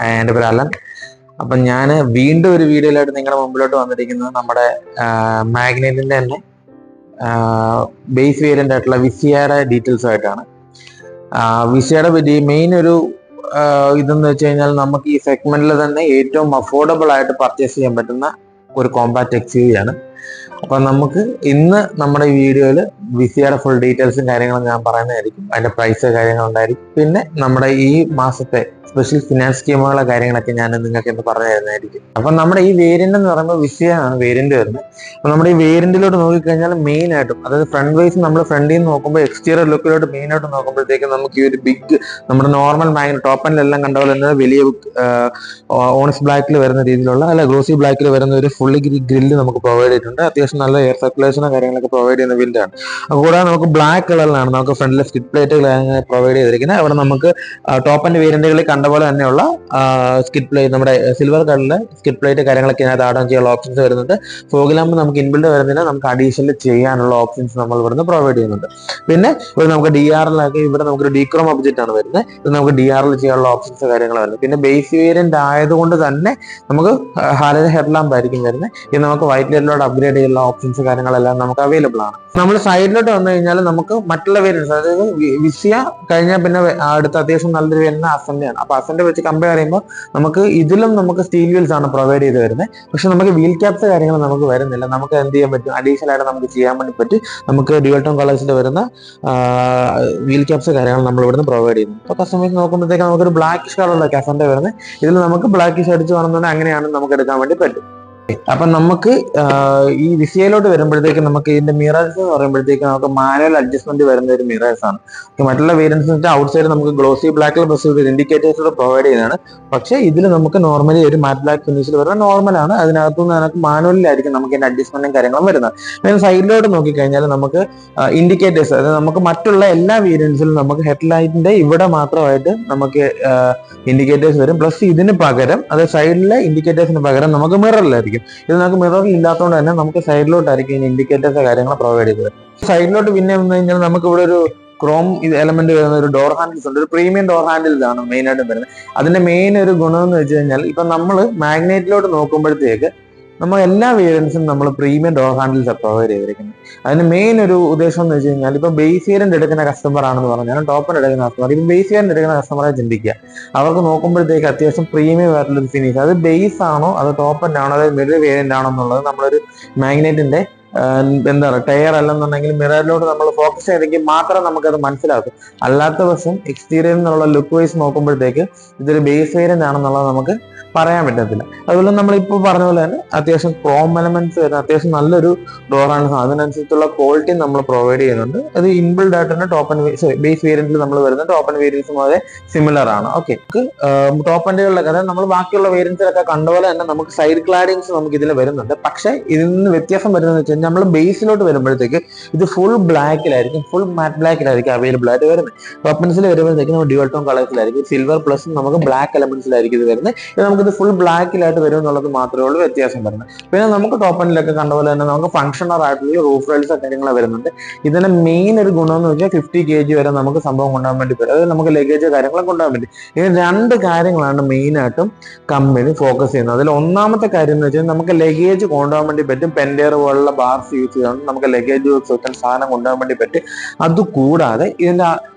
എൻ്റെ പേര് അലൻ. അപ്പം ഞാൻ വീണ്ടും ഒരു വീഡിയോയിലായിട്ട് നിങ്ങളുടെ മുമ്പിലോട്ട് വന്നിരിക്കുന്നത് നമ്മുടെ മാഗ്നറ്റിൻ്റെ തന്നെ ബേസ് വേരിയൻ്റ് ആയിട്ടുള്ള വിസിയയുടെ ഡീറ്റെയിൽസ് ആയിട്ടാണ്. വിസിയയുടെ പറ്റി മെയിൻ ഒരു ഇതെന്ന് വെച്ച് കഴിഞ്ഞാൽ നമുക്ക് ഈ സെഗ്മെന്റിൽ തന്നെ ഏറ്റവും അഫോർഡബിൾ ആയിട്ട് പർച്ചേസ് ചെയ്യാൻ പറ്റുന്ന ഒരു കോമ്പാക്ട് എക്സ്യൂവി ആണ്. അപ്പൊ നമുക്ക് ഇന്ന് നമ്മുടെ ഈ വീഡിയോയിൽ വിസിയയുടെ ഫുൾ ഡീറ്റെയിൽസും കാര്യങ്ങളും ഞാൻ പറയുന്നതായിരിക്കും. അതിന്റെ പ്രൈസ് കാര്യങ്ങളുണ്ടായിരിക്കും. പിന്നെ നമ്മുടെ ഈ മാസത്തെ സ്പെഷ്യൽ ഫിനാൻസ് സ്കീമുകളെ കാര്യങ്ങളൊക്കെ ഞാൻ നിങ്ങൾക്ക് ഇന്ന് പറഞ്ഞു തരുന്നതായിരിക്കും. അപ്പൊ നമ്മുടെ ഈ വേരിയന്റ് എന്ന് പറയുമ്പോൾ വിസിയാണ് വേരിയന്റ് വരുന്നത്. അപ്പൊ നമ്മുടെ ഈ വേരിയന്റിലോട്ട് നോക്കിക്കഴിഞ്ഞാൽ മെയിൻ ആയിട്ടും, അതായത് ഫ്രണ്ട് വൈസ് നമ്മൾ ഫ്രണ്ടിൽ നിന്ന് നോക്കുമ്പോൾ എക്സ്റ്റീരിയർ ലുക്കിലോട്ട് മെയിൻ ആയിട്ട് നോക്കുമ്പോഴത്തേക്ക് നമുക്ക് ഈ ഒരു ബിഗ് നമ്മുടെ നോർമൽ മാഗ്നറ്റ് ടോപ്പ് എല്ലാം കണ്ട പോലെ തന്നെ വലിയ ഓണസ് ബ്ലാക്കിൽ വരുന്ന രീതിയിലുള്ള ഗ്ലോസി ബ്ലാക്കിൽ വരുന്ന ഒരു ഫുള്ളി ഗ്രില്ല് നമുക്ക് പ്രൊവൈഡ് ചെയ്തിട്ടുണ്ട്. അത്യാവശ്യം നല്ല എയർ സർക്കുലേഷനോ കാര്യങ്ങളൊക്കെ പ്രൊവൈഡ് ചെയ്യുന്ന വിൻഡാണ്. കൂടാതെ നമുക്ക് ബ്ലാക്ക് കളറിലാണ് നമുക്ക് ഫ്രണ്ടിലെ സ്കിഡ് പ്ലേറ്റുകൾ പ്രൊവൈഡ് ചെയ്തിരിക്കുന്നത്. അവിടെ നമുക്ക് ടോപ്പ് ആൻഡ് വേരിയന്റുകളിൽ കണ്ട പോലെ തന്നെയുള്ള സ്കിഡ് പ്ലേറ്റ്, നമ്മുടെ സിൽവർ കളറിലെ സ്കിഡ് പ്ലേറ്റ് കാര്യങ്ങളൊക്കെ ഇതിനകത്ത് ആഡ് ഓൺ ചെയ്യാനുള്ള ഓപ്ഷൻസ് വരുന്നുണ്ട്. ഫോഗ് ലാമ്പ് നമുക്ക് ഇൻബിൽഡ് വരുന്നില്ല, നമുക്ക് അഡീഷണൽ ചെയ്യാനുള്ള ഓപ്ഷൻസ് നമ്മൾ ഇവിടുന്ന് പ്രൊവൈഡ് ചെയ്യുന്നുണ്ട്. പിന്നെ ഇവിടെ നമുക്ക് DRLാക്കി ഇവിടെ നമുക്കൊരു ഡീക്രോം ഒബ്ജക്റ്റ് ആണ് വരുന്നത്. ഇത് നമുക്ക് DRL ചെയ്യാനുള്ള ഓപ്ഷൻസ് കാര്യങ്ങൾ വരുന്നത്. പിന്നെ ബേസ് വേരിയന്റ് ആയതുകൊണ്ട് തന്നെ നമുക്ക് ഹാലജൻ ഹെഡ് ലാമ്പ് ആയിരിക്കും വരുന്നത്. ഇത് നമുക്ക് വൈറ്റ് ലൈറ്റിലോട്ട് അപ്ഗ്രേഡ് ചെയ്യാനുള്ള ഓപ്ഷൻസ് കാര്യങ്ങളെല്ലാം നമുക്ക് അവൈലബിൾ ആണ്. നമ്മൾ സൈഡിലോട്ട് വന്നു കഴിഞ്ഞാൽ നമുക്ക് മറ്റുള്ള വേരിയൻസ്, അതായത് വിസിയ കഴിഞ്ഞാൽ പിന്നെ അടുത്ത അത്യാവശ്യം നല്ലൊരു വരുന്ന അസന്റയാണ്. അപ്പൊ അസന്റ് വെച്ച് കമ്പയർ ചെയ്യുമ്പോൾ നമുക്ക് ഇതിലും നമുക്ക് സ്റ്റീൽ വീൽസ് ആണ് പ്രൊവൈഡ് ചെയ്ത് വരുന്നത്. പക്ഷെ നമുക്ക് വീൽ ക്യാപ്സ് കാര്യങ്ങൾ നമുക്ക് വരുന്നില്ല. നമുക്ക് എന്ത് ചെയ്യാൻ പറ്റും, അഡീഷണൽ ആയിട്ട് നമുക്ക് ചെയ്യാൻ വേണ്ടി പറ്റും. നമുക്ക് ഡ്യുവൽ ടോൺ കളേഴ്സിൽ വരുന്ന വീൽ ക്യാപ്സ് കാര്യങ്ങൾ നമ്മൾ ഇവിടുന്ന് പ്രൊവൈഡ് ചെയ്യുന്നു. അപ്പോൾ കസ്റ്റമേഴ്സ് നോക്കുമ്പോഴത്തേക്ക് നമുക്കൊരു ബ്ലാക്കിഷ് കളറുള്ള കസന്റെ വരുന്നത്. ഇതിൽ നമുക്ക് ബ്ലാക്കിഷ് അടിച്ച് വേണമെന്നുണ്ടെങ്കിൽ അങ്ങനെയാണ് നമുക്ക് എടുക്കാൻ വേണ്ടി പറ്റും. അപ്പൊ നമുക്ക് ഈ വിസിയയിലോട്ട് വരുമ്പോഴത്തേക്ക് നമുക്ക് ഇതിന്റെ മിറേഴ്സ് എന്ന് പറയുമ്പോഴത്തേക്ക് നമുക്ക് മാനുവൽ അഡ്ജസ്റ്റ്മെന്റ് വരുന്ന ഒരു മിറേഴ്സ് ആണ്. മറ്റുള്ള വേരിയൻസ് ഔട്ട് സൈഡ് നമുക്ക് ഗ്ലോസി ബ്ലാക്കിൽ ബസ് ഇൻഡിക്കേറ്റേഴ്സ് പ്രൊവൈഡ് ചെയ്യുന്നതാണ്. പക്ഷെ ഇതിൽ നമുക്ക് നോർമലി ഒരു മാറ്റ് ബ്ലാക്ക് ഫിനിഷിൽ വരുന്ന നോർമലാണ്. അതിനകത്തുനിന്ന് നമുക്ക് മാനുവലിലായിരിക്കും നമുക്ക് ഇതിന്റെ അഡ്ജസ്റ്റ്മെന്റും കാര്യങ്ങളും വരുന്നത്. പിന്നെ സൈഡിലോട്ട് നോക്കിക്കഴിഞ്ഞാൽ നമുക്ക് ഇൻഡിക്കേറ്റേഴ്സ്, അതായത് നമുക്ക് മറ്റുള്ള എല്ലാ വേരിയൻസിലും നമുക്ക് ഹെഡ്ലൈറ്റിന്റെ ഇവിടെ മാത്രമായിട്ട് നമുക്ക് ഇൻഡിക്കേറ്റേഴ്സ് വരും. പ്ലസ് ഇതിന് പകരം, അതായത് സൈഡിലെ ഇൻഡിക്കേറ്റേഴ്സിന് പകരം നമുക്ക് മിററിലായിരിക്കും. ഇത് നമുക്ക് മിററിൽ ഇല്ലാത്തതുകൊണ്ട് തന്നെ നമുക്ക് സൈഡിലോട്ടായിരിക്കും ഇതിന് ഇൻഡിക്കേറ്റേഴ്സ് കാര്യങ്ങൾ പ്രൊവൈഡ് ചെയ്തത്. സൈഡിലോട്ട് പിന്നെ വന്നു കഴിഞ്ഞാൽ നമുക്ക് ഇവിടെ ഒരു ക്രോം എലമെന്റ് വരുന്ന ഒരു ഡോർ ഹാൻഡിൽസ് ഉണ്ട്. ഒരു പ്രീമിയം ഡോർ ഹാൻഡിൽസ് ആണ് മെയിൻ ആയിട്ടും വരുന്നത്. അതിന്റെ മെയിൻ ഒരു ഗുണം എന്ന് വെച്ച് കഴിഞ്ഞാൽ ഇപ്പൊ നമ്മൾ മാഗ്നറ്റിലോട്ട് നോക്കുമ്പോഴത്തേക്ക് നമ്മൾ എല്ലാ വേരിയൻസും നമ്മൾ പ്രീമിയം ഡോർ ഹാൻഡിൽസ് പ്രൊവൈഡ് ചെയ്തിരിക്കുന്നത്. അതിന് മെയിൻ ഒരു ഉദ്ദേശം എന്ന് വെച്ച് കഴിഞ്ഞാൽ ഇപ്പൊ ബേസ് വേരിയന്റ് എടുക്കുന്ന കസ്റ്റമർ ആണെന്ന് പറഞ്ഞാൽ ടോപ്പൻ എടുക്കുന്ന കസ്റ്റമർ, ഇപ്പൊ ബേസ് വേരിയന്റ് എടുക്കുന്ന കസ്റ്റമറെ ചിന്തിക്കുക. അവർക്ക് നോക്കുമ്പോഴത്തേക്ക് അത്യാവശ്യം പ്രീമിയം ആയിട്ടുള്ള ഒരു ഫിനിഷ്, അത് ബേസ് ആണോ അത് ടോപ്പൻ ആണോ അതായത് മിഡിൽ വേരിയന്റ് ആണോ എന്നുള്ളത് നമ്മളൊരു മാഗ്നറ്റിന്റെ എന്താ പറയുക ടയർ അല്ലെന്നുണ്ടെങ്കിൽ മിററിലോട്ട് നമ്മൾ ഫോക്കസ് ചെയ്തെങ്കിൽ മാത്രം നമുക്കത് മനസ്സിലാക്കും. അല്ലാത്ത പക്ഷം എക്സ്റ്റീരിയറിൽ നിന്നുള്ള ലുക്ക് വൈസ് നോക്കുമ്പോഴത്തേക്ക് ഇതൊരു ബേസ് വേരിയന്റ് ആണെന്നുള്ളത് നമുക്ക് പറയാൻ പറ്റത്തില്ല. അതുപോലെ നമ്മളിപ്പോൾ പറഞ്ഞ പോലെ തന്നെ അത്യാവശ്യം ക്രോം എലമെന്റ്സ് വരുന്ന അത്യാവശ്യം നല്ലൊരു ഡോറാണ്. അതിനനുസരിച്ചുള്ള ക്വാളിറ്റി നമ്മൾ പ്രൊവൈഡ് ചെയ്യുന്നുണ്ട്. അത് ഇൻബിൽഡ് ആയിട്ട് തന്നെ ടോപ്പ് ആൻഡ് ബേസ് വേരിയന്റിൽ നമ്മൾ വരുന്ന ടോപ്പ് ആൻഡ് വേരിയൻസും വളരെ സിമിലർ ആണ്. ഓക്കെ, ടോപ്പ് ആൻഡുകളിലൊക്കെ അതായത് നമ്മൾ ബാക്കിയുള്ള വേരിയൻസിലൊക്കെ കണ്ടപോലെ തന്നെ നമുക്ക് സൈഡ് ക്ലാഡിങ്സ് നമുക്ക് ഇതിൽ വരുന്നുണ്ട്. പക്ഷേ ഇതിൽ നിന്ന് വ്യത്യാസം വരുന്നത് വെച്ചാൽ നമ്മൾ ബേസിലോട്ട് വരുമ്പോഴത്തേക്ക് ഇത് ഫുൾ ബ്ലാക്കിലായിരിക്കും, ഫുൾ മാറ്റ് ബ്ലാക്കിലായിരിക്കും അവൈലബിൾ ആയിട്ട് വരുന്നത്. വെപ്പൺസിൽ വരുമ്പോഴത്തേക്ക് നമ്മൾ ഡ്യുവൽ ടോൺ കളേഴ്സിലായിരിക്കും, സിൽവർ പ്ലസ് നമുക്ക് ബ്ലാക്ക് എലമെന്റ്സിലായിരിക്കും ഇത് വരുന്നത്. ഇത് നമുക്കിത് ഫുൾ ബ്ലാക്കിലായിട്ട് വരും എന്നുള്ളത് മാത്രമേ ഉള്ളൂ വ്യത്യാസം വരുന്നത്. പിന്നെ നമുക്ക് ടോപ്പ് എൻഡിലൊക്കെ കണ്ട പോലെ തന്നെ നമുക്ക് ഫംഗ്ഷണർ ആയിട്ടുള്ള റൂഫ് റെയിൽസ് കാര്യങ്ങൾ വരുന്നുണ്ട്. ഇതിന്റെ മെയിൻ ഒരു ഗുണം എന്ന് വെച്ചാൽ 50 kg വരെ നമുക്ക് സംഭവം കൊണ്ടുപോകാൻ വേണ്ടി പറ്റും. അതായത് നമുക്ക് ലഗേജ് കാര്യങ്ങളും കൊണ്ടുപോകാൻ വേണ്ടി. ഇത് രണ്ട് കാര്യങ്ങളാണ് മെയിൻ ആയിട്ടും കമ്പനി ഫോക്കസ് ചെയ്യുന്നത്. അതിൽ ഒന്നാമത്തെ കാര്യം എന്ന് വെച്ചാൽ നമുക്ക് ലഗേജ് കൊണ്ടുപോകാൻ വേണ്ടി പറ്റും. പെൻഡെയർ പോലുള്ള ബാർസ് യൂസ് ചെയ്തുകൊണ്ട് നമുക്ക് ലഗേജ് സാധനം കൊണ്ടുപോകാൻ വേണ്ടി പറ്റും. അതുകൂടാതെ ഇതിന്റെ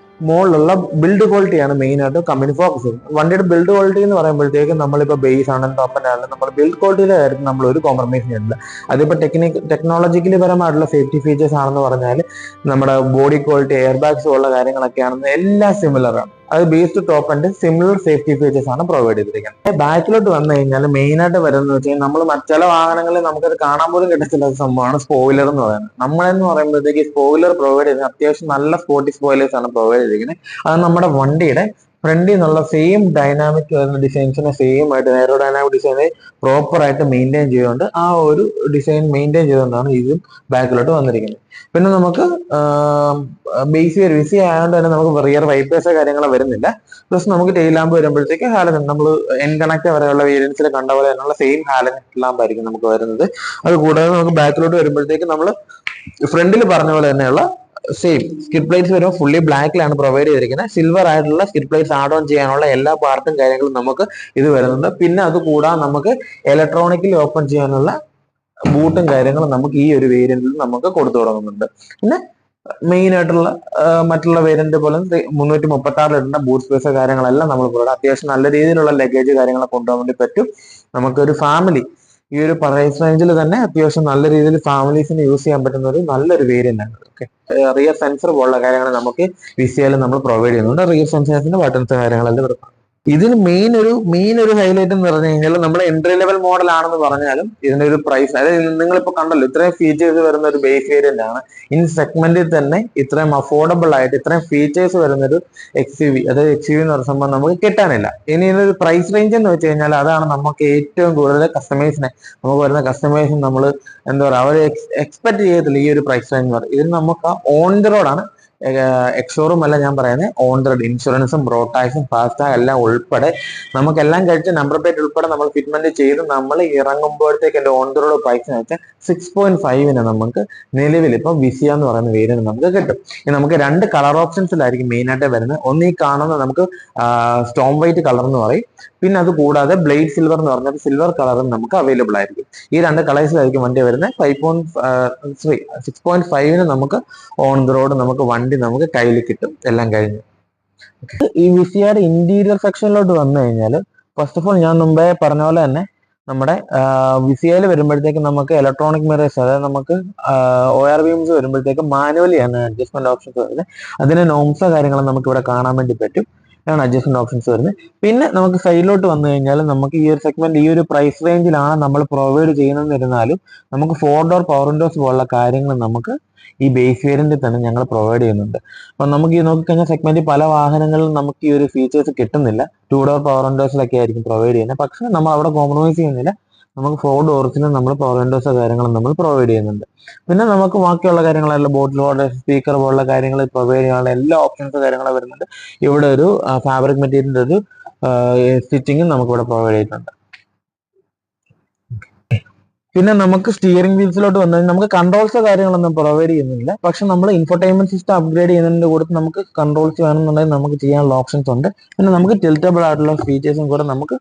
മുകളിലുള്ള ബിൽഡ് ക്വാളിറ്റിയാണ് മെയിൻ ആയിട്ട് കമ്പനി ഫോക്കസ് ചെയ്യുന്നത്. വണ്ടിയുടെ ബിൽഡ് ക്വാളിറ്റി എന്ന് പറയുമ്പോഴത്തേക്കും നമ്മളിപ്പോൾ ബേസ് ആണെങ്കിലും ടോപ്പ് ആണെങ്കിലും നമ്മൾ ബിൽഡ് ക്വാളിറ്റിയുടെ കാര്യത്തിൽ നമ്മൾ ഒരു കോംപ്രമൈസ് ചെയ്യുന്നില്ല. അതിപ്പോൾ ടെക്നോളജിക്കലി പരമായിട്ടുള്ള സേഫ്റ്റി ഫീച്ചേഴ്സ് ആണെന്ന് പറഞ്ഞാൽ നമ്മുടെ ബോഡി ക്വാളിറ്റി, എയർ ബാഗ്സ് പോലുള്ള കാര്യങ്ങളൊക്കെ ആണെന്ന് എല്ലാം സിമിലർ ആണ്. അത് base to top and similar safety features ആണ് പ്രൊവൈഡ് ചെയ്തിരിക്കുന്നത്. ബാക്കിലോട്ട് വന്നു കഴിഞ്ഞാൽ മെയിൻ ആയിട്ട് വരുന്നത് വെച്ചാൽ നമ്മൾ ചില വാഹനങ്ങളിൽ നമുക്കത് കാണാൻ പോലും കിട്ടത്തില്ല സംഭവമാണ് സ്പോയിലർ എന്ന് പറയുന്നത്. നമ്മളെന്ന് പറയുമ്പോഴത്തേക്ക് സ്പോയിലർ പ്രൊവൈഡ് ചെയ്യുന്നത് അത്യാവശ്യം നല്ല സ്പോർട്ടി സ്പോയിലേഴ്സ് ആണ് പ്രൊവൈഡ് ചെയ്തിരിക്കുന്നത്. അത് നമ്മുടെ വണ്ടിയുടെ ഫ്രണ്ടിൽ നിന്നുള്ള സെയിം ഡൈനാമിക് വരുന്ന ഡിസൈൻസിനെ സെയിം ആയിട്ട് എയറോ ഡൈനാമിക് ഡിസൈനെ പ്രോപ്പർ ആയിട്ട് മെയിൻറ്റെയിൻ ചെയ്തുകൊണ്ട് ആ ഒരു ഡിസൈൻ മെയിൻറ്റെയിൻ ചെയ്തുകൊണ്ടാണ് ഇതും ബാക്കിലോട്ട് വന്നിരിക്കുന്നത്. പിന്നെ നമുക്ക് ബേസ് വിസി ആയതുകൊണ്ട് തന്നെ നമുക്ക് റിയർ വൈപ്പേഴ്സ് കാര്യങ്ങൾ വരുന്നില്ല. പ്ലസ് നമുക്ക് ടെയിൽ ലാമ്പ് വരുമ്പോഴത്തേക്ക് ഹാലജൻ നമ്മൾ എൻ കണക്ട് വരെയുള്ള വേരിയൻസിൽ കണ്ട പോലെ തന്നെയുള്ള സെയിം ഹാലജൻ ലാമ്പ് ആയിരിക്കും നമുക്ക് വരുന്നത്. അത് കൂടാതെ നമുക്ക് ബാക്കിലോട്ട് വരുമ്പോഴത്തേക്ക് നമ്മൾ ഫ്രണ്ടിൽ പറഞ്ഞ പോലെ തന്നെയുള്ള സെയിം സ്കിഡ് പ്ലേറ്റ്സ് വരുമ്പോൾ ഫുള്ളി ബ്ലാക്കിലാണ് പ്രൊവൈഡ് ചെയ്തിരിക്കുന്നത്. സിൽവർ ആയിട്ടുള്ള സ്കിഡ് പ്ലേറ്റ്സ് ആഡ് ഓൺ ചെയ്യാനുള്ള എല്ലാ പാർട്ടും കാര്യങ്ങളും നമുക്ക് ഇത് വരുന്നുണ്ട്. പിന്നെ അത് കൂടാതെ നമുക്ക് ഇലക്ട്രോണിക്കലി ഓപ്പൺ ചെയ്യാനുള്ള ബൂട്ടും കാര്യങ്ങളും നമുക്ക് ഈ ഒരു വേരിയന്റിൽ നമുക്ക് കൊടുത്തു തുടങ്ങുന്നുണ്ട്. പിന്നെ മെയിൻ ആയിട്ടുള്ള മറ്റുള്ള വേരിയന്റ് പോലെ 336 ലിറ്ററിന്റെ ബൂട്ട് സ്പേസ് കാര്യങ്ങളെല്ലാം നമ്മൾ കൊടുക്കും. അത്യാവശ്യം നല്ല രീതിയിലുള്ള ലഗേജ് കാര്യങ്ങളൊക്കെ കൊണ്ടുപോകാൻ വേണ്ടി പറ്റും. നമുക്കൊരു ഫാമിലി ഈ ഒരു പ്രൈസ് റേഞ്ചിൽ തന്നെ അത്യാവശ്യം നല്ല രീതിയിൽ ഫാമിലീസിന് യൂസ് ചെയ്യാൻ പറ്റുന്ന ഒരു നല്ലൊരു വേരിയന്റ് ആണ്. ഓക്കെ, റിയർ സെൻസർ പോലുള്ള കാര്യങ്ങൾ നമുക്ക് വിസിയിൽ നമ്മൾ പ്രൊവൈഡ് ചെയ്യുന്നുണ്ട്. റിയർ സെൻസേഴ്സിന്റെ ബട്ടൺസ് കാര്യങ്ങളെല്ലാം ഇവിടെ. ഇതിന് മെയിൻ ഒരു ഹൈലൈറ്റ് എന്ന് പറഞ്ഞു കഴിഞ്ഞാൽ നമ്മുടെ എൻട്രി ലെവൽ മോഡൽ ആണെന്ന് പറഞ്ഞാലും ഇതിന്റെ ഒരു പ്രൈസ്, അതായത് നിങ്ങളിപ്പോ കണ്ടല്ലോ ഇത്രയും ഫീച്ചേഴ്സ് വരുന്ന ഒരു ബേസ് വേരിയന്റ് ആണ്. ഇൻ സെഗ്മെന്റിൽ തന്നെ ഇത്രയും അഫോർഡബിൾ ആയിട്ട് ഇത്രയും ഫീച്ചേഴ്സ് വരുന്ന ഒരു XUV, അതായത് XUV എന്ന് പറയുന്ന സംഭവം നമുക്ക് കിട്ടാനില്ല. ഇനി ഇതിനൊരു പ്രൈസ് റേഞ്ച് എന്ന് വെച്ച് കഴിഞ്ഞാൽ അതാണ് നമുക്ക് ഏറ്റവും കൂടുതൽ കസ്റ്റമേഴ്സിനെ, നമുക്ക് വരുന്ന കസ്റ്റമേഴ്സിന് നമ്മൾ എന്താ പറയുക, അവർ എക്സ്പെക്ട് ചെയ്യത്തില്ല ഈ ഒരു പ്രൈസ് റേഞ്ച് എന്ന് പറയും. ഇതിന് നമുക്ക് ഓൺ ദി റോഡാണ്, എക്സ്ഷോറൂം അല്ല ഞാൻ പറയുന്നത്, ഓൺ ദ റോഡ് ഇൻഷുറൻസും ബ്രോഡ് ടാക്സും ഫാസ്റ്റാഗ് എല്ലാം ഉൾപ്പെടെ നമുക്കെല്ലാം കഴിച്ച് നമ്പർ പ്ലേറ്റ് ഉൾപ്പെടെ നമ്മൾ ഫിറ്റ്മെന്റ് ചെയ്ത് നമ്മൾ ഇറങ്ങുമ്പോഴത്തേക്ക് എന്റെ ഓൺ ദ റോഡ് പ്രൈസ് എന്ന് വെച്ചാൽ 6.5 നമുക്ക് നിലവിൽ ഇപ്പൊ വിസിയ എന്ന് പറയുന്ന വേരിയന്റ് നമുക്ക് കിട്ടും. നമുക്ക് രണ്ട് കളർ ഓപ്ഷൻസിലായിരിക്കും മെയിൻ ആയിട്ട് വരുന്നത്. ഒന്ന് ഈ കാണുന്ന നമുക്ക് സ്റ്റോം വൈറ്റ് കളർ എന്ന് പറയും, പിന്നെ അത് കൂടാതെ ബ്ലേഡ് സിൽവർ എന്ന് പറഞ്ഞാൽ സിൽവർ കളറും നമുക്ക് അവൈലബിൾ ആയിരിക്കും. ഈ രണ്ട് കളേഴ്സിലായിരിക്കും വണ്ടി വരുന്നത്. 6.5 നമുക്ക് ഓൺ ദ റോഡ് നമുക്ക് വണ്ടി നമുക്ക് കയ്യിൽ കിട്ടും എല്ലാം കഴിഞ്ഞ്. ഈ വിസിയുടെ ഇന്റീരിയർ സെക്ഷനിലോട്ട് വന്നു കഴിഞ്ഞാൽ ഫസ്റ്റ് ഓഫ് ഓൾ ഞാൻ മുമ്പേ പറഞ്ഞ പോലെ തന്നെ നമ്മുടെ വിസിയയിൽ വരുമ്പോഴത്തേക്ക് നമുക്ക് ഇലക്ട്രോണിക് മിറേഴ്സ്, അതായത് നമുക്ക് ORVMs വരുമ്പോഴത്തേക്ക് മാനുവലി ആണ് അഡ്ജസ്റ്റ്മെന്റ് ഓപ്ഷൻസ് വരുന്നത്. അതിന് നോംസോ കാര്യങ്ങളും നമുക്ക് ഇവിടെ കാണാൻ വേണ്ടി പറ്റും, ആണ് അഡ്ജസ്റ്റ്മെന്റ് ഓപ്ഷൻസ് വരുന്നത്. പിന്നെ നമുക്ക് സൈഡിലോട്ട് വന്നു കഴിഞ്ഞാൽ നമുക്ക് ഈ ഒരു സെഗ്മെന്റ് ഈ ഒരു പ്രൈസ് റേഞ്ചിലാണ് നമ്മൾ പ്രൊവൈഡ് ചെയ്യുന്നതെന്നിരുന്നാലും നമുക്ക് 4 ഡോർ പവർ വിൻഡോസ് പോലുള്ള കാര്യങ്ങൾ നമുക്ക് ഈ ബേസ് വേരിയന്റിൽ തന്നെ ഞങ്ങൾ പ്രൊവൈഡ് ചെയ്യുന്നുണ്ട്. അപ്പൊ നമുക്ക് ഈ നോക്കിക്കഴിഞ്ഞാൽ സെഗ്മെന്റിൽ പല വാഹനങ്ങളിലും നമുക്ക് ഈ ഒരു ഫീച്ചേഴ്സ് കിട്ടുന്നില്ല. 2 ഡോർ പവർ വിൻഡോസിലൊക്കെ ആയിരിക്കും പ്രൊവൈഡ് ചെയ്യുന്നത്. പക്ഷെ നമ്മൾ അവിടെ കോംപ്രമൈസ് ചെയ്യുന്നില്ല, നമുക്ക് 4 ഡോർസിനും നമ്മൾ പവർ വിൻഡോസോ കാര്യങ്ങളും നമ്മൾ പ്രൊവൈഡ് ചെയ്യുന്നുണ്ട്. പിന്നെ നമുക്ക് ബാക്കിയുള്ള കാര്യങ്ങളെല്ലാം ബോട്ടിൽ വാട്ടർ, സ്പീക്കർ പോലുള്ള കാര്യങ്ങൾ പ്രൊവൈഡ് ചെയ്യാനുള്ള എല്ലാ ഓപ്ഷൻസ് കാര്യങ്ങളും വരുന്നുണ്ട്. ഇവിടെ ഒരു ഫാബ്രിക് മെറ്റീരിയലിന്റെ ഒരു സ്റ്റിച്ചിങ്ങും നമുക്ക് ഇവിടെ പ്രൊവൈഡ് ചെയ്തിട്ടുണ്ട്. പിന്നെ നമുക്ക് സ്റ്റിയറിംഗ് വീൽസിലോട്ട് വന്നാൽ നമുക്ക് കൺട്രോൾസോ കാര്യങ്ങളൊന്നും പ്രൊവൈഡ് ചെയ്യുന്നില്ല. പക്ഷെ നമ്മൾ ഇൻഫോർടൈൻമെന്റ് സിസ്റ്റം അപ്ഗ്രേഡ് ചെയ്യുന്നതിന്റെ കൂടെ നമുക്ക് കൺട്രോൾസ് വേണമെന്നുണ്ടെങ്കിൽ നമുക്ക് ചെയ്യാനുള്ള ഓപ്ഷൻസ് ഉണ്ട്. പിന്നെ നമുക്ക് ടിൽറ്റബിൾ ആയിട്ടുള്ള ഫീച്ചേഴ്സും കൂടെ നമുക്ക്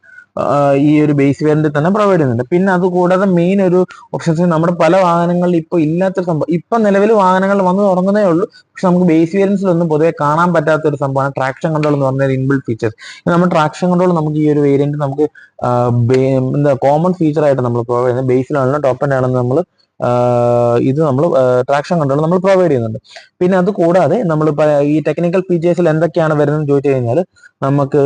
ഈ ഒരു ബേസ് വേരിയന്റിൽ തന്നെ പ്രൊവൈഡ് ചെയ്യുന്നുണ്ട്. പിന്നെ അത് കൂടാതെ മെയിൻ ഒരു ഓപ്ഷൻസ് നമ്മുടെ പല വാഹനങ്ങളിൽ ഇപ്പോൾ ഇല്ലാത്തൊരു സംഭവം, ഇപ്പൊ നിലവിൽ വാഹനങ്ങൾ വന്നു തുടങ്ങുന്നേ ഉള്ളൂ, പക്ഷെ നമുക്ക് ബേസ് വേരിയൻസിലൊന്നും പൊതുവെ കാണാൻ പറ്റാത്ത ഒരു സംഭവമാണ് ട്രാക്ഷൻ കൺട്രോൾ എന്ന് പറഞ്ഞ ഇൻബിൽറ്റ് ഫീച്ചേഴ്സ്. നമ്മൾ ട്രാക്ഷൻ കൺട്രോൾ നമുക്ക് ഈ ഒരു വേരിയന്റ് നമുക്ക് എന്താ കോമൺ ഫീച്ചർ ആയിട്ട് നമ്മൾ പ്രൊവൈഡ് ചെയ്യുന്നത്. ബേസിലാണെങ്കിലും ടോപ്പ് ആൻഡ് ആണെന്ന് നമ്മൾ ഇത് നമ്മൾ ട്രാക്ഷൻ കൺട്രോൾ നമ്മൾ പ്രൊവൈഡ് ചെയ്യുന്നുണ്ട്. പിന്നെ അത് കൂടാതെ നമ്മൾ ഈ ടെക്നിക്കൽ ഫീച്ചേഴ്സിൽ എന്തൊക്കെയാണ് വരുന്നത് ചോദിച്ചു കഴിഞ്ഞാൽ നമുക്ക്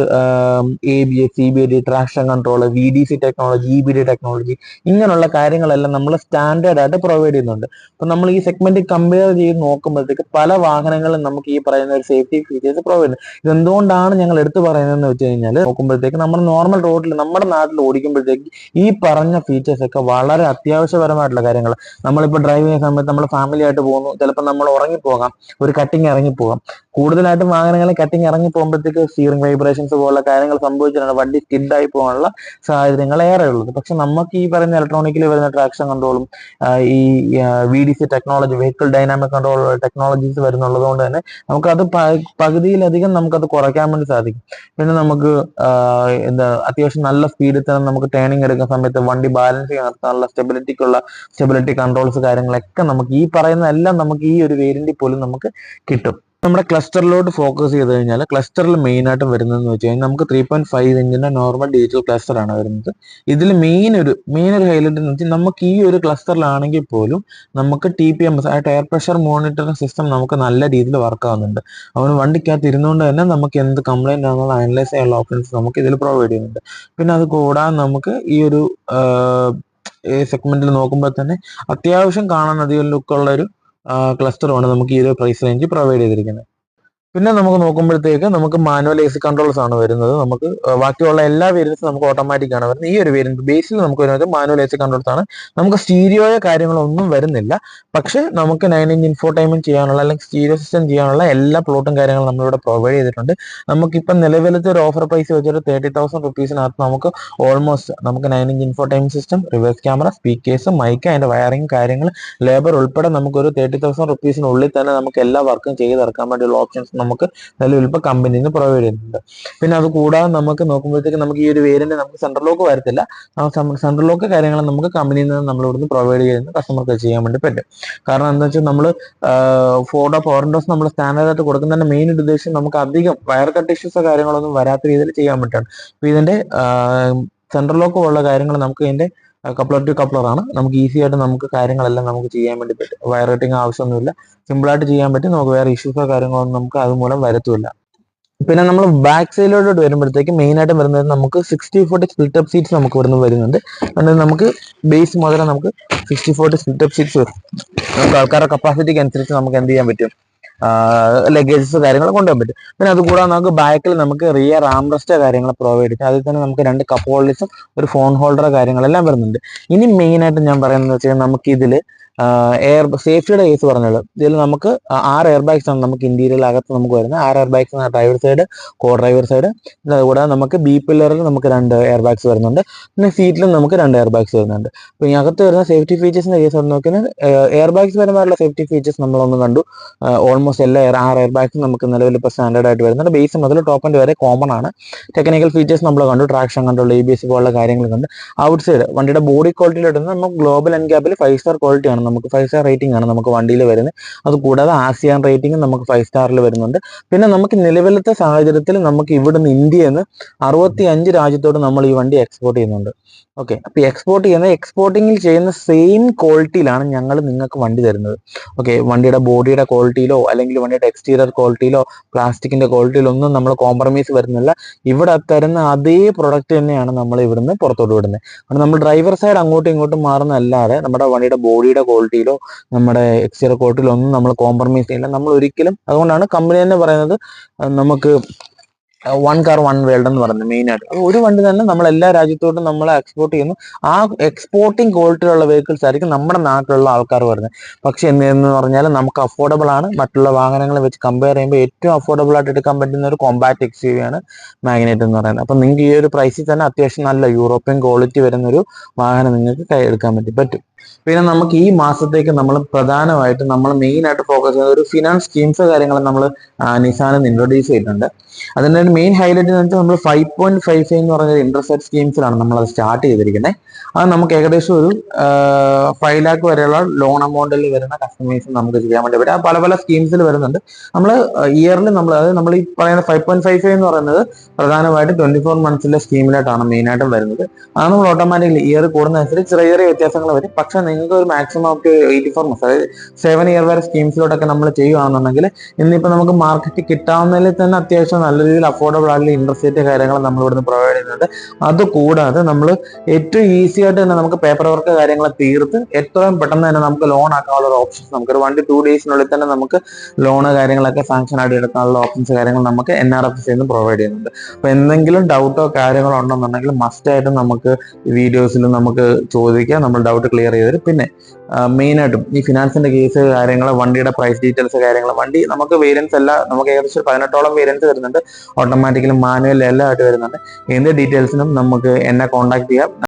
ABS, CBD, traction control, VDC technology, EBD technology, ഇങ്ങനെയുള്ള കാര്യങ്ങളെല്ലാം നമ്മൾ സ്റ്റാൻഡേർഡ് ആയിട്ട് പ്രൊവൈഡ് ചെയ്യുന്നുണ്ട്. അപ്പൊ നമ്മൾ ഈ സെഗ്മെന്റ് കമ്പയർ ചെയ്ത് നോക്കുമ്പോഴത്തേക്ക് പല വാഹനങ്ങളും നമുക്ക് ഈ പറയുന്ന ഒരു സേഫ്റ്റി ഫീച്ചേഴ്സ് പ്രൊവൈഡ് ചെയ്യുന്നത്. ഇതെന്തുകൊണ്ടാണ് ഞങ്ങൾ എടുത്തു പറയുന്നതെന്ന് വെച്ച് കഴിഞ്ഞാൽ നോക്കുമ്പോഴത്തേക്ക് നമ്മൾ നോർമൽ റോഡിൽ നമ്മുടെ നാട്ടിൽ ഓടിക്കുമ്പോഴത്തേക്ക് ഈ പറഞ്ഞ ഫീച്ചേഴ്സ് ഒക്കെ വളരെ അത്യാവശ്യപരമായിട്ടുള്ള കാര്യങ്ങൾ. നമ്മളിപ്പോൾ ഡ്രൈവ് ചെയ്യുന്ന സമയത്ത് നമ്മൾ ഫാമിലി ആയിട്ട് പോകുന്നു, ചിലപ്പോൾ നമ്മൾ ഉറങ്ങിപ്പോകാം, ഒരു കട്ടിങ് ഇറങ്ങിപ്പോകാം. കൂടുതലായിട്ടും വാഹനങ്ങളിൽ കട്ടിങ് ഇറങ്ങി പോകുമ്പോഴത്തേക്ക് സ്റ്റിയറിംഗ് വൈബ്രേഷൻസ് പോലുള്ള കാര്യങ്ങൾ സംഭവിച്ചിട്ടാണ് വണ്ടി സ്കിഡായി പോകാനുള്ള സാഹചര്യങ്ങൾ ഏറെ ഉള്ളത്. പക്ഷെ നമുക്ക് ഈ പറയുന്ന ഇലക്ട്രോണിക്കലി വരുന്ന ട്രാക്ഷൻ കൺട്രോളും ഈ VDC technology, vehicle dynamic control technologies വരുന്നുള്ളത് കൊണ്ട് തന്നെ നമുക്കത് പകുതിയിലധികം നമുക്കത് കുറയ്ക്കാൻ വേണ്ടി സാധിക്കും. പിന്നെ നമുക്ക് എന്താ അത്യാവശ്യം നല്ല സ്പീഡിൽ തന്നെ നമുക്ക് ടേണിംഗ് എടുക്കുന്ന സമയത്ത് വണ്ടി ബാലൻസ് നടത്താനുള്ള സ്റ്റെബിലിറ്റി കൺട്രോൾസ് കാര്യങ്ങളൊക്കെ നമുക്ക് ഈ പറയുന്ന എല്ലാം നമുക്ക് ഈ ഒരു വേരിയന്റിൽ പോലും നമുക്ക് കിട്ടും. നമ്മുടെ ക്ലസ്റ്ററിലോട്ട് ഫോക്കസ് ചെയ്ത് കഴിഞ്ഞാൽ ക്ലസ്റ്ററിൽ മെയിൻ ആയിട്ടും വരുന്നതെന്ന് വെച്ച് കഴിഞ്ഞാൽ നമുക്ക് 3.5 ഇഞ്ചിന്റെ നോർമൽ ഡിജിറ്റൽ ക്ലസ്റ്റർ ആണ് വരുന്നത്. ഇതിൽ മെയിൻ ഒരു ഹൈലൈറ്റ് എന്ന് വെച്ചാൽ നമുക്ക് ഈ ഒരു ക്ലസ്റ്ററിലാണെങ്കിൽ പോലും നമുക്ക് TPMS ആ ടയർ പ്രഷർ മോണിറ്ററിംഗ് സിസ്റ്റം നമുക്ക് നല്ല രീതിയിൽ വർക്ക് ആവുന്നുണ്ട്. അവന് വണ്ടിക്കകത്ത് ഇരുന്നുകൊണ്ട് തന്നെ നമുക്ക് എന്ത് കംപ്ലൈന്റ് ആണെന്നുള്ള അനലൈസ് ചെയ്യാനുള്ള ഓപ്ഷൻസ് നമുക്ക് ഇതിൽ പ്രൊവൈഡ് ചെയ്യുന്നുണ്ട്. പിന്നെ അത് കൂടാതെ നമുക്ക് ഈ ഒരു സെഗ്മെന്റിൽ നോക്കുമ്പോൾ തന്നെ അത്യാവശ്യം കാണാൻ അധികം ലുക്കുള്ള ഒരു ക്ലസ്റ്ററുമാണ് നമുക്ക് ഈ ഒരു പ്രൈസ് റേഞ്ച് പ്രൊവൈഡ് ചെയ്തിരിക്കുന്നത്. പിന്നെ നമുക്ക് നോക്കുമ്പോഴത്തേക്ക് നമുക്ക് മാനുവൽ AC കൺട്രോൾസ് ആണ് വരുന്നത്. നമുക്ക് ബാക്കിയുള്ള എല്ലാ വേരിയൻസും നമുക്ക് ഓട്ടോമാറ്റിക് ആണ് വരുന്നത്. ഈ ഒരു വേരിയന്റ് ബേസിൽ നമുക്ക് വരുന്നത് മാനുവൽ AC കൺട്രോൾസ് ആണ്. നമുക്ക് സ്റ്റീരിയോയോ കാര്യങ്ങളൊന്നും വരുന്നില്ല. പക്ഷെ നമുക്ക് 9-inch ഇൻഫോർടൈൻമെന്റ് ചെയ്യാനുള്ള അല്ലെങ്കിൽ സ്റ്റീരിയോ സിസ്റ്റം ചെയ്യാനുള്ള എല്ലാ പ്ലോട്ടും കാര്യങ്ങളും നമ്മളിവിടെ പ്രൊവൈഡ് ചെയ്തിട്ടുണ്ട്. നമുക്കിപ്പം നിലവിലത്തെ ഒരു ഓഫർ പ്രൈസ് വെച്ചൊരു 30,000 റുപ്പീസിനകത്ത് നമുക്ക് ഓൾമോസ്റ്റ് നമുക്ക് 9-inch infotainment system, reverse camera, speakers, mic, അതിന്റെ വയറിംഗ് കാര്യങ്ങൾ, ലേബർ ഉൾപ്പെടെ നമുക്കൊരു 30,000 റുപ്പീസിനുള്ളിൽ തന്നെ നമുക്ക് എല്ലാ വർക്കും ചെയ്തിറക്കാൻ വേണ്ടിയുള്ള ഓപ്ഷൻസ് നമുക്ക് നിലവിൽ ഇപ്പോൾ കമ്പനിയിൽ നിന്ന് പ്രൊവൈഡ് ചെയ്യുന്നുണ്ട്. പിന്നെ അത് കൂടാതെ നമുക്ക് നോക്കുമ്പോഴത്തേക്ക് നമുക്ക് ഈ ഒരു വേരിയന്റ് നമുക്ക് സെൻട്രൽ ലോക്ക് വരത്തില്ല. സെൻട്രൽ ലോക്ക് കാര്യങ്ങൾ നമുക്ക് കമ്പനിയിൽ നിന്ന് നമ്മൾ ഇവിടുന്ന് പ്രൊവൈഡ് ചെയ്യുന്ന കസ്റ്റമർക്ക് ചെയ്യാൻ വേണ്ടി പറ്റും. കാരണം എന്താ വെച്ചാൽ നമ്മൾ ഫോർഡോ പവറിൻഡോസ് നമ്മൾ സ്റ്റാൻഡേർഡ് ആയിട്ട് കൊടുക്കുന്നതിന്റെ മെയിൻ ഉദ്ദേശം നമുക്ക് അധികം വയർ കട്ട് ഇഷ്യൂസോ കാര്യങ്ങളൊന്നും വരാത്ത രീതിയിൽ ചെയ്യാൻ പറ്റാണ്. അപ്പൊ ഇതിന്റെ സെൻട്രൽ ലോക്ക് പോലുള്ള കാര്യങ്ങൾ നമുക്ക് ഇതിന്റെ കപ്ലർ ടു കപ്ലർ ആണ്. നമുക്ക് ഈസി ആയിട്ട് നമുക്ക് കാര്യങ്ങളെല്ലാം നമുക്ക് ചെയ്യാൻ വേണ്ടി പറ്റും. വയർ കട്ടിങ് ആവശ്യമൊന്നുമില്ല, സിമ്പിൾ ആയിട്ട് ചെയ്യാൻ പറ്റും. നമുക്ക് വേറെ ഇഷ്യൂസോ കാര്യങ്ങളൊന്നും നമുക്ക് അതുമൂലം വരത്തുമില്ല. പിന്നെ നമ്മൾ ബാക്ക് സൈഡിലോട്ട് വരുമ്പോഴത്തേക്ക് മെയിൻ ആയിട്ട് വരുന്നത് നമുക്ക് 60-40 സ്പ്ലിറ്റ് അപ്പ് സീറ്റ്സ് നമുക്ക് ഇവിടുന്ന് വരുന്നുണ്ട്. അതുകൊണ്ട് നമുക്ക് ബേസ് മുതൽ നമുക്ക് 60-40 സ്പ്ലിറ്റ് അപ്പ് സീറ്റ്സ് വരും. നമുക്ക് ആൾക്കാരുടെ കപ്പാസിറ്റിക്ക് അനുസരിച്ച് നമുക്ക് എന്ത് ചെയ്യാൻ പറ്റും, ലഗേജസ് കാര്യങ്ങൾ കൊണ്ടുപോകാൻ പറ്റും. പിന്നെ അതുകൂടാതെ നമുക്ക് ബാക്കിൽ നമുക്ക് റിയർ ആംറസ്റ്റ് കാര്യങ്ങൾ പ്രൊവൈഡ് ചെയ്യും. അതിൽ തന്നെ നമുക്ക് 2 കപ്പ് ഹോൾഡേഴ്സും ഒരു ഫോൺ ഹോൾഡർ കാര്യങ്ങളെല്ലാം വരുന്നുണ്ട്. ഇനി മെയിൻ ആയിട്ട് ഞാൻ പറയുന്നത് വെച്ചാൽ നമുക്ക് ഇതിൽ സേഫ്റ്റിയുടെ കേസ് പറഞ്ഞത് ഇതിൽ നമുക്ക് 6 എയർ ബാഗ്സ് ആണ് നമുക്ക് ഇന്റീരിയൽ അകത്ത് നമുക്ക് വരുന്നത്. 6 എയർ ബാഗ്സ് ആണ് driver side, co driver side. അതുകൂടാതെ നമുക്ക് ബി പില്ലറിൽ നമുക്ക് 2 എയർ ബാഗ്സ് വരുന്നുണ്ട്. പിന്നെ സീറ്റിലും നമുക്ക് 2 എയർ ബാഗ്സ് വരുന്നുണ്ട്. അപ്പൊ ഈ അകത്ത് വരുന്ന സേഫ്റ്റി ഫീച്ചേഴ്സിന്റെ കേസ് നോക്കിയാൽ എയർ ബാഗ്സ് പരമായിട്ടുള്ള സേഫ്റ്റി ഫീച്ചേഴ്സ് നമ്മളൊന്ന് കണ്ടു. ഓൾമോസ്റ്റ് എല്ലാ 6 എയർ ബാഗ്സും നമുക്ക് നിലവിൽ ഇപ്പോൾ സ്റ്റാൻഡേർഡ് ആയിട്ട് വരുന്നുണ്ട്. ബേസ് മുതൽ ടോപ്പ് എൻഡ് വരെ കോമൺ ആണ്. ടെക്നിക്കൽ ഫീച്ചേഴ്സ് നമ്മൾ കണ്ടു, ട്രാക്ഷൻ കൺട്രോൾ, ABS പോലുള്ള കാര്യങ്ങൾ കണ്ട്. ഔട്ട് സൈഡ് വണ്ടിയുടെ ബോഡി ക്വാളിറ്റിയിൽ ഇടുന്നത് നമുക്ക് ഗ്ലോബൽ എൻക്യാപ്പിൽ 5 സ്റ്റാർ ക്വാളിറ്റി ആണ്, നമുക്ക് 5 സ്റ്റാർ റേറ്റിംഗ് ആണ് നമുക്ക് വണ്ടിയിൽ വരുന്നത്. അതുകൂടാതെ ആസിയാൻ റേറ്റിംഗ് നമുക്ക് 5 സ്റ്റാറിൽ വരുന്നുണ്ട്. പിന്നെ നമുക്ക് നിലവിലത്തെ സാഹചര്യത്തിൽ നമുക്ക് ഇവിടുന്ന് ഇന്ത്യയിൽ നിന്ന് 65 രാജ്യത്തോട് നമ്മൾ ഈ വണ്ടി എക്സ്പോർട്ട് ചെയ്യുന്നുണ്ട്. ഓക്കെ, അപ്പൊ എക്സ്പോർട്ടിങ്ങിൽ ചെയ്യുന്ന സെയിം ക്വാളിറ്റിയിലാണ് ഞങ്ങൾ നിങ്ങൾക്ക് വണ്ടി തരുന്നത്. ഓക്കെ, വണ്ടിയുടെ ബോഡിയുടെ ക്വാളിറ്റിയിലോ അല്ലെങ്കിൽ വണ്ടിയുടെ എക്സ്റ്റീരിയർ ക്വാളിറ്റിയിലോ പ്ലാസ്റ്റിക്കിന്റെ ക്വാളിറ്റിയിലോ ഒന്നും നമ്മൾ കോംപ്രമൈസ് വരുന്നില്ല. ഇവിടെ തരുന്ന അതേ പ്രൊഡക്റ്റ് തന്നെയാണ് നമ്മൾ ഇവിടുന്ന് പുറത്തോട്ട് വിടുന്നത്. കാരണം നമ്മൾ ഡ്രൈവർ സൈഡ് അങ്ങോട്ടും ഇങ്ങോട്ടും മാറുന്നതല്ലാതെ നമ്മുടെ വണ്ടിയുടെ ബോഡിയുടെ ക്വാളിറ്റിയിലോ നമ്മുടെ എക്സ്റ്റീരിയർ ക്വാളിറ്റിയിലോ ഒന്നും നമ്മൾ കോംപ്രമൈസ് ചെയ്യില്ല നമ്മൾ ഒരിക്കലും. അതുകൊണ്ടാണ് കമ്പനി തന്നെ പറയുന്നത് നമുക്ക് 1 കാർ 1 വേൾഡ് എന്ന് പറയുന്നത് മെയിൻ ആയിട്ട്. അപ്പോൾ ഒരു വണ്ടി തന്നെ നമ്മൾ എല്ലാ രാജ്യത്തോട്ടും നമ്മൾ എക്സ്പോർട്ട് ചെയ്യുന്നു. ആ എക്സ്പോർട്ടിങ് ക്വാളിറ്റിയുള്ള വെഹിക്കിൾസ് ആയിരിക്കും നമ്മുടെ നാട്ടിലുള്ള ആൾക്കാർ വരുന്നത്. പക്ഷെ എന്ന് പറഞ്ഞാൽ നമുക്ക് അഫോർഡബിൾ ആണ്. മറ്റുള്ള വാഹനങ്ങളെ വെച്ച് കമ്പയർ ചെയ്യുമ്പോൾ ഏറ്റവും അഫോർഡബിൾ ആയിട്ട് എടുക്കാൻ പറ്റുന്ന ഒരു കോമ്പാക്ട് XUV ആണ് മാഗ്നൈറ്റ് എന്ന് പറയുന്നത്. അപ്പം നിങ്ങൾക്ക് ഈ ഒരു പ്രൈസിൽ തന്നെ അത്യാവശ്യം നല്ല യൂറോപ്യൻ ക്വാളിറ്റി വരുന്ന ഒരു വാഹനം നിങ്ങൾക്ക് എടുക്കാൻ പറ്റും. പിന്നെ നമുക്ക് ഈ മാസത്തേക്ക് നമ്മൾ പ്രധാനമായിട്ട് നമ്മൾ മെയിൻ ആയിട്ട് ഫോക്കസ് ചെയ്യുന്ന ഒരു ഫിനാൻസ് സ്കീംസ് കാര്യങ്ങൾ നമ്മൾ നിസാനിൽ ഇൻട്രൊഡ്യൂസ് ചെയ്തിട്ടുണ്ട്. അതിൻ്റെ ഒരു മെയിൻ ഹൈലൈറ്റ് എന്ന് വെച്ചാൽ നമ്മൾ 5.55 എന്ന് പറഞ്ഞ ഇൻട്രസ്റ്റ് റേറ്റ് സ്കീംസിലാണ് നമ്മൾ അത് സ്റ്റാർട്ട് ചെയ്തിരിക്കുന്നത്. അത് നമുക്ക് ഏകദേശം ഒരു 5 lakh വരെയുള്ള ലോൺ എമൗണ്ടിൽ വരുന്ന കസ്റ്റമേഴ്സ് നമുക്ക് ചെയ്യാൻ വേണ്ടി പറ്റും. പല പല സ്കീംസിൽ വരുന്നുണ്ട്. നമ്മൾ ഇയർലി നമ്മൾ ഈ പറയുന്ന 5.55 എന്ന് പറയുന്നത് പ്രധാനമായിട്ടും 24 monthsലെ സ്കീമിലായിട്ടാണ് മെയിനായിട്ടും വരുന്നത്. അത് നമ്മൾ ഓട്ടോമാറ്റിക്കലി ഇയർ കൂടുന്നതനുസരിച്ച് ചെറിയ ചെറിയ വ്യത്യാസങ്ങൾ വരും. പക്ഷെ നിങ്ങൾക്ക് ഒരു മാക്സിമം ഓഫ് 84 months, അതായത് 7 year വരെ സ്കീംസിലോട്ടൊക്കെ നമ്മൾ ചെയ്യുകയാണെന്നുണ്ടെങ്കിൽ ഇന്നിപ്പോൾ നമുക്ക് മാർക്കറ്റിൽ കിട്ടാവുന്നതിൽ തന്നെ അത്യാവശ്യം നല്ല രീതിയിൽ അഫോർഡബിൾ ആയിട്ടുള്ള ഇൻട്രസ്റ്റ് റേറ്റ് കാര്യങ്ങൾ നമ്മൾ ഇവിടുന്ന് പ്രൊവൈഡ് ചെയ്യുന്നുണ്ട്. അതുകൂടാതെ നമ്മൾ ഏറ്റവും ഈസി ആയിട്ട് തന്നെ നമുക്ക് പേപ്പർ വർക്ക് കാര്യങ്ങൾ തീർത്ത് എത്രയും പെട്ടെന്ന് തന്നെ നമുക്ക് ലോൺ ആക്കാനുള്ള ഒരു ഓപ്ഷൻസ് നമുക്കൊരു 1 to 2 daysനുള്ളിൽ തന്നെ നമുക്ക് ലോണ് കാര്യങ്ങളൊക്കെ സാങ്ഷൻ ആയിട്ട് എടുക്കാനുള്ള ഓപ്ഷൻസ് കാര്യങ്ങൾ നമുക്ക് NRFC നിന്ന് പ്രൊവൈഡ് ചെയ്യുന്നുണ്ട്. അപ്പൊ എന്തെങ്കിലും ഡൗട്ടോ കാര്യങ്ങളോ ഉണ്ടെന്നുണ്ടെങ്കിൽ മസ്റ്റ് ആയിട്ട് നമുക്ക് വീഡിയോസിൽ നമുക്ക് ചോദിക്കാം, നമ്മൾ ഡൗട്ട് ക്ലിയർ ചെയ്ത് തരും. പിന്നെ മെയിനായിട്ടും ഈ ഫിനാൻസിന്റെ കേസ് കാര്യങ്ങൾ, വണ്ടിയുടെ പ്രൈസ് ഡീറ്റെയിൽസ് കാര്യങ്ങൾ, വണ്ടി നമുക്ക് വേരിയൻസ് എല്ലാം നമുക്ക് ഏകദേശം 18ഓളം വേരിയൻസ് വരുന്നുണ്ട്. ഓട്ടോമാറ്റിക്കലും മാനുവൽ എല്ലാം ആയിട്ട് വരുന്നുണ്ട്. എന്ത് ഡീറ്റെയിൽസിനും നമുക്ക് എന്നെ കോൺടാക്ട് ചെയ്യാം.